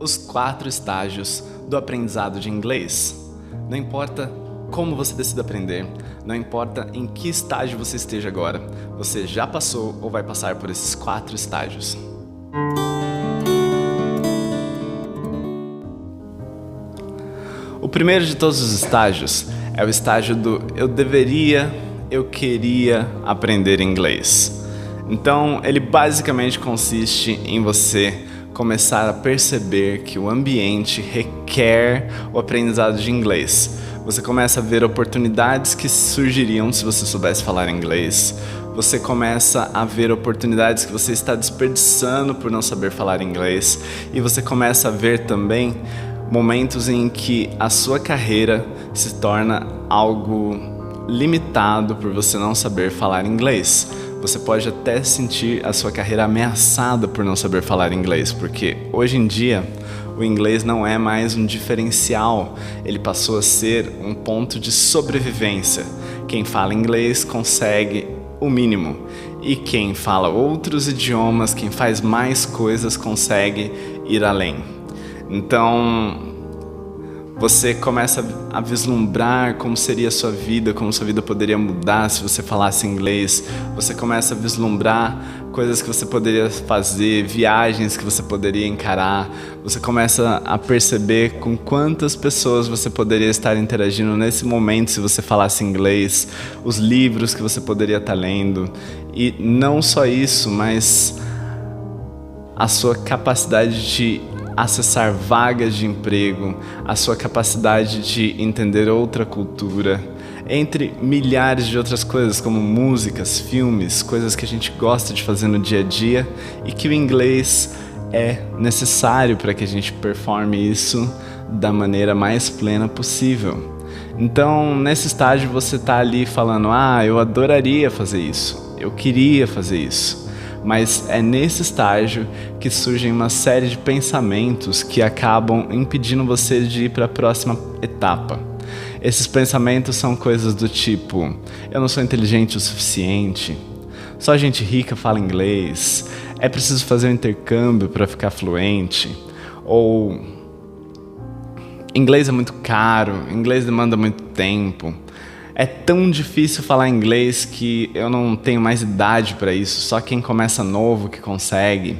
os 4 estágios do aprendizado de inglês. Não importa como você decida aprender, não importa em que estágio você esteja agora, você já passou ou vai passar por esses 4 estágios. O primeiro de todos os estágios é o estágio do eu queria aprender inglês. Então, ele basicamente consiste em você começar a perceber que o ambiente requer o aprendizado de inglês. Você começa a ver oportunidades que surgiriam se você soubesse falar inglês. Você começa a ver oportunidades que você está desperdiçando por não saber falar inglês. E você começa a ver também momentos em que a sua carreira se torna algo limitado por você não saber falar inglês. Você pode até sentir a sua carreira ameaçada por não saber falar inglês, porque hoje em dia o inglês não é mais um diferencial, ele passou a ser um ponto de sobrevivência. Quem fala inglês consegue o mínimo, e quem fala outros idiomas, quem faz mais coisas, consegue ir além. Então, você começa a vislumbrar como seria a sua vida, como sua vida poderia mudar se você falasse inglês. Você começa a vislumbrar coisas que você poderia fazer, viagens que você poderia encarar. Você começa a perceber com quantas pessoas você poderia estar interagindo nesse momento se você falasse inglês, os livros que você poderia estar lendo. E não só isso, mas a sua capacidade de acessar vagas de emprego, a sua capacidade de entender outra cultura, entre milhares de outras coisas como músicas, filmes, coisas que a gente gosta de fazer no dia a dia e que o inglês é necessário para que a gente performe isso da maneira mais plena possível. Então, nesse estágio você está ali falando, eu adoraria fazer isso, eu queria fazer isso. Mas é nesse estágio que surgem uma série de pensamentos que acabam impedindo você de ir para a próxima etapa. Esses pensamentos são coisas do tipo, eu não sou inteligente o suficiente, só gente rica fala inglês, é preciso fazer um intercâmbio para ficar fluente, ou inglês é muito caro, inglês demanda muito tempo. É tão difícil falar inglês que eu não tenho mais idade para isso, só quem começa novo que consegue.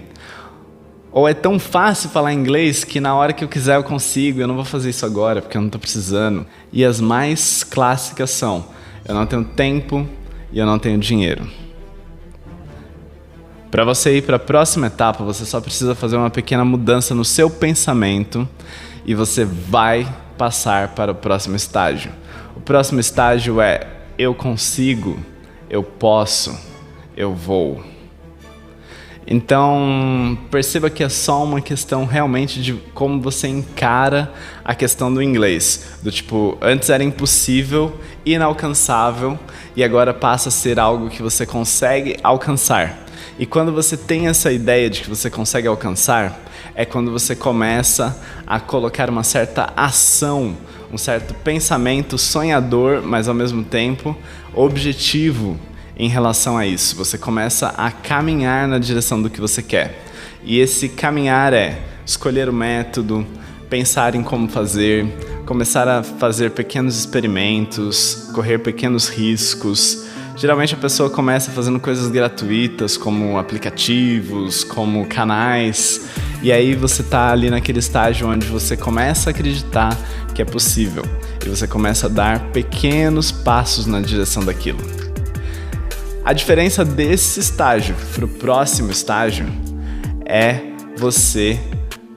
Ou é tão fácil falar inglês que na hora que eu quiser eu consigo, eu não vou fazer isso agora porque eu não estou precisando. E as mais clássicas são, eu não tenho tempo e eu não tenho dinheiro. Para você ir para a próxima etapa, você só precisa fazer uma pequena mudança no seu pensamento e você vai passar para o próximo estágio. O próximo estágio é eu consigo, eu posso, eu vou. Então, perceba que é só uma questão realmente de como você encara a questão do inglês. Do tipo, antes era impossível, inalcançável, e agora passa a ser algo que você consegue alcançar. E quando você tem essa ideia de que você consegue alcançar, é quando você começa a colocar uma certa ação, um certo pensamento sonhador, mas ao mesmo tempo objetivo em relação a isso. Você começa a caminhar na direção do que você quer. E esse caminhar é escolher o método, pensar em como fazer, começar a fazer pequenos experimentos, correr pequenos riscos. Geralmente a pessoa começa fazendo coisas gratuitas, como aplicativos, como canais, e aí você está ali naquele estágio onde você começa a acreditar que é possível, e você começa a dar pequenos passos na direção daquilo. A diferença desse estágio para o próximo estágio é você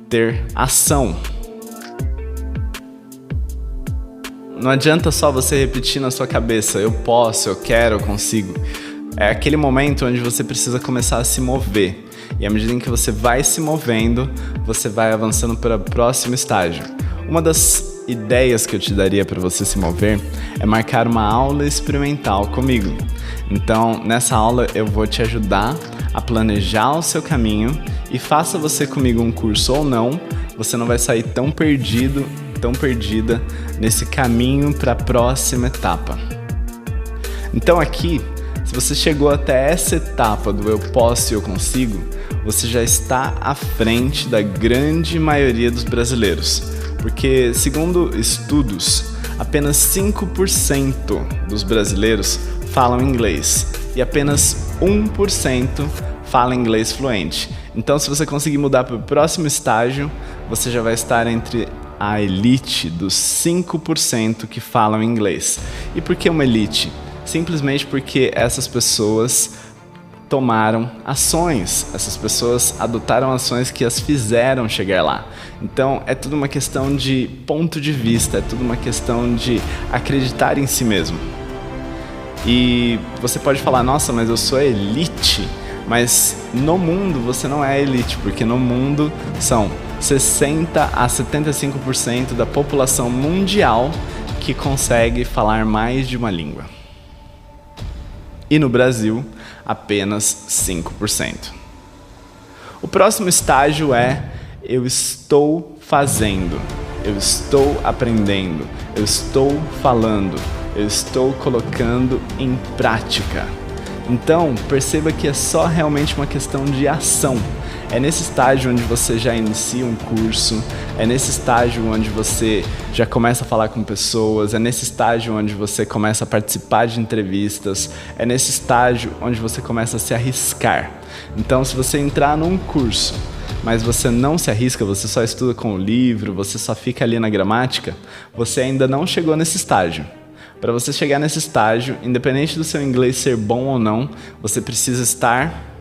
ter ação. Não adianta só você repetir na sua cabeça, eu posso, eu quero, eu consigo. É aquele momento onde você precisa começar a se mover. E à medida em que você vai se movendo, você vai avançando para o próximo estágio. Uma das ideias que eu te daria para você se mover é marcar uma aula experimental comigo. Então, nessa aula eu vou te ajudar a planejar o seu caminho e faça você comigo um curso ou não, você não vai sair tão perdido, tão perdida nesse caminho para a próxima etapa. Então aqui, se você chegou até essa etapa do eu posso e eu consigo, você já está à frente da grande maioria dos brasileiros, porque, segundo estudos, apenas 5% dos brasileiros falam inglês e apenas 1% fala inglês fluente. Então, se você conseguir mudar para o próximo estágio, você já vai estar entre a elite dos 5% que falam inglês. E por que uma elite? Simplesmente porque essas pessoas tomaram ações, essas pessoas adotaram ações que as fizeram chegar lá. Então é tudo uma questão de ponto de vista, é tudo uma questão de acreditar em si mesmo. E você pode falar, nossa, mas eu sou a elite, mas no mundo você não é a elite, porque no mundo são 60 a 75% da população mundial que consegue falar mais de uma língua. E no Brasil, apenas 5%. O próximo estágio é: eu estou fazendo, eu estou aprendendo, eu estou falando, eu estou colocando em prática. Então, perceba que é só realmente uma questão de ação. É nesse estágio onde você já inicia um curso, é nesse estágio onde você já começa a falar com pessoas, é nesse estágio onde você começa a participar de entrevistas, é nesse estágio onde você começa a se arriscar. Então, se você entrar num curso, mas você não se arrisca, você só estuda com o livro, você só fica ali na gramática, você ainda não chegou nesse estágio. Para você chegar nesse estágio, independente do seu inglês ser bom ou não, você precisa estar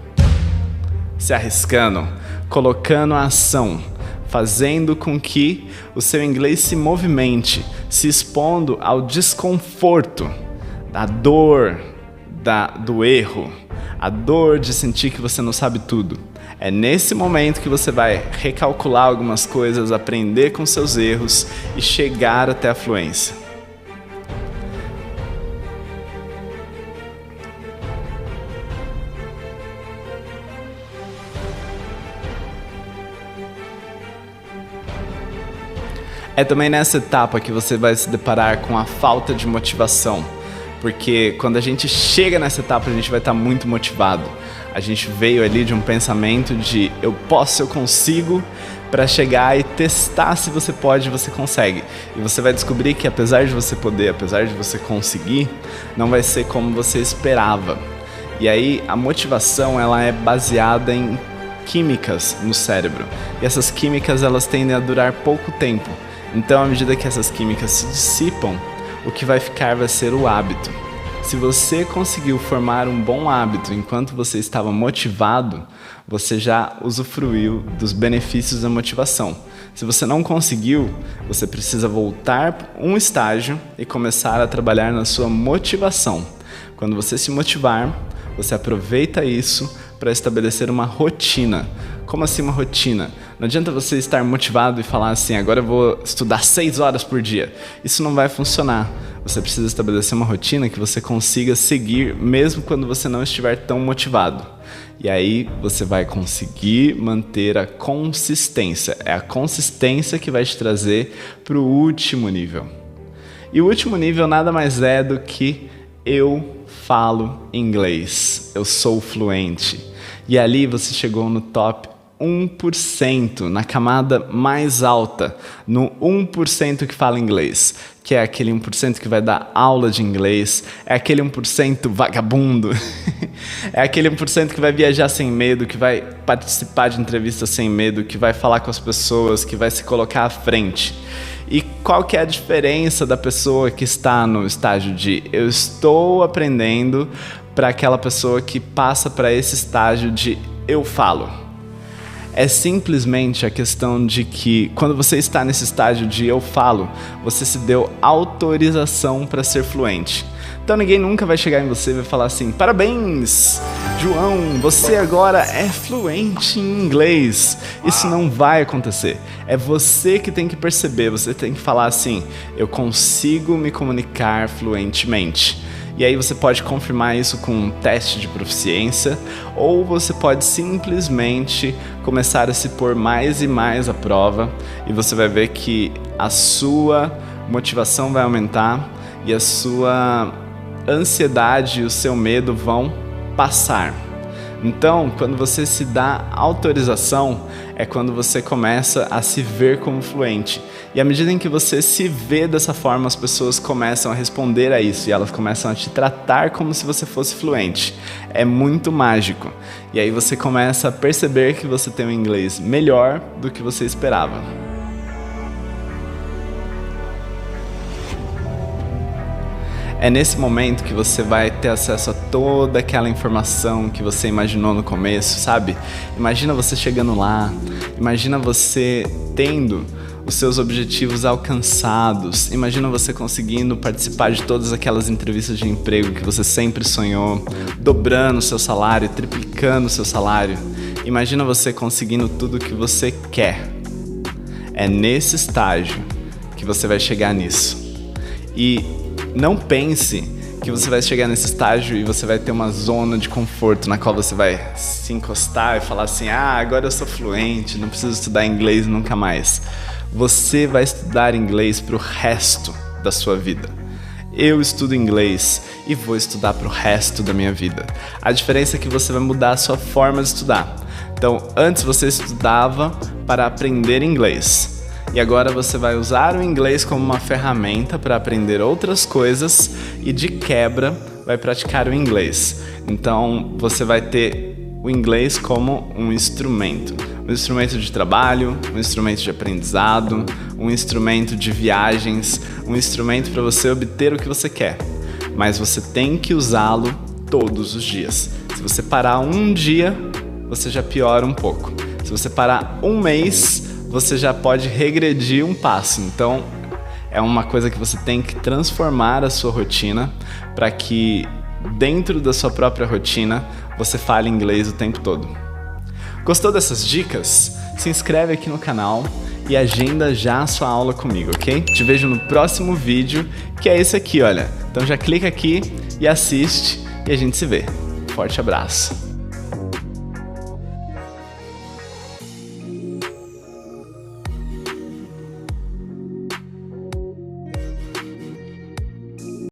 se arriscando, colocando a ação, fazendo com que o seu inglês se movimente, se expondo ao desconforto, da dor, do erro, a dor de sentir que você não sabe tudo. É nesse momento que você vai recalcular algumas coisas, aprender com seus erros e chegar até a fluência. É também nessa etapa que você vai se deparar com a falta de motivação, porque quando a gente chega nessa etapa a gente vai estar muito motivado. A gente veio ali de um pensamento de eu posso, eu consigo, para chegar e testar se você pode, você consegue. E você vai descobrir que apesar de você poder, apesar de você conseguir, não vai ser como você esperava. E aí a motivação ela é baseada em químicas no cérebro. E essas químicas elas tendem a durar pouco tempo. Então, à medida que essas químicas se dissipam, o que vai ficar vai ser o hábito. Se você conseguiu formar um bom hábito enquanto você estava motivado, você já usufruiu dos benefícios da motivação. Se você não conseguiu, você precisa voltar um estágio e começar a trabalhar na sua motivação. Quando você se motivar, você aproveita isso para estabelecer uma rotina. Como assim uma rotina? Não adianta você estar motivado e falar assim, agora eu vou estudar 6 horas por dia. Isso não vai funcionar. Você precisa estabelecer uma rotina que você consiga seguir mesmo quando você não estiver tão motivado. E aí você vai conseguir manter a consistência. É a consistência que vai te trazer para o último nível. E o último nível nada mais é do que eu falo inglês. Eu sou fluente. E ali você chegou no top 1%, na camada mais alta, no 1% que fala inglês, que é aquele 1% que vai dar aula de inglês, é aquele 1% vagabundo, é aquele 1% que vai viajar sem medo, que vai participar de entrevistas sem medo, que vai falar com as pessoas, que vai se colocar à frente. E qual que é a diferença da pessoa que está no estágio de eu estou aprendendo para aquela pessoa que passa para esse estágio de eu falo? É simplesmente a questão de que quando você está nesse estágio de eu falo, você se deu autorização para ser fluente. Então ninguém nunca vai chegar em você e vai falar assim, parabéns, João, você agora é fluente em inglês. Isso não vai acontecer. É você que tem que perceber, você tem que falar assim, eu consigo me comunicar fluentemente. E aí você pode confirmar isso com um teste de proficiência, ou você pode simplesmente começar a se pôr mais e mais à prova, e você vai ver que a sua motivação vai aumentar e a sua ansiedade e o seu medo vão passar. Então, quando você se dá autorização, é quando você começa a se ver como fluente. E à medida em que você se vê dessa forma, as pessoas começam a responder a isso e elas começam a te tratar como se você fosse fluente. É muito mágico. E aí você começa a perceber que você tem um inglês melhor do que você esperava. É nesse momento que você vai ter acesso a toda aquela informação que você imaginou no começo, sabe? Imagina você chegando lá, imagina você tendo os seus objetivos alcançados, imagina você conseguindo participar de todas aquelas entrevistas de emprego que você sempre sonhou, dobrando o seu salário, triplicando o seu salário. Imagina você conseguindo tudo o que você quer. É nesse estágio que você vai chegar nisso. E não pense que você vai chegar nesse estágio e você vai ter uma zona de conforto na qual você vai se encostar e falar assim: agora eu sou fluente, não preciso estudar inglês nunca mais. Você vai estudar inglês para o resto da sua vida. Eu estudo inglês e vou estudar para o resto da minha vida. A diferença é que você vai mudar a sua forma de estudar. Então, antes você estudava para aprender inglês. E agora você vai usar o inglês como uma ferramenta para aprender outras coisas e, de quebra, vai praticar o inglês. Então, você vai ter o inglês como um instrumento de trabalho, um instrumento de aprendizado, um instrumento de viagens, um instrumento para você obter o que você quer. Mas você tem que usá-lo todos os dias. Se você parar um dia, você já piora um pouco. Se você parar um mês, você já pode regredir um passo. Então, é uma coisa que você tem que transformar a sua rotina para que, dentro da sua própria rotina, você fale inglês o tempo todo. Gostou dessas dicas? Se inscreve aqui no canal e agenda já a sua aula comigo, ok? Te vejo no próximo vídeo, que é esse aqui, olha. Então já clica aqui e assiste e a gente se vê. Forte abraço!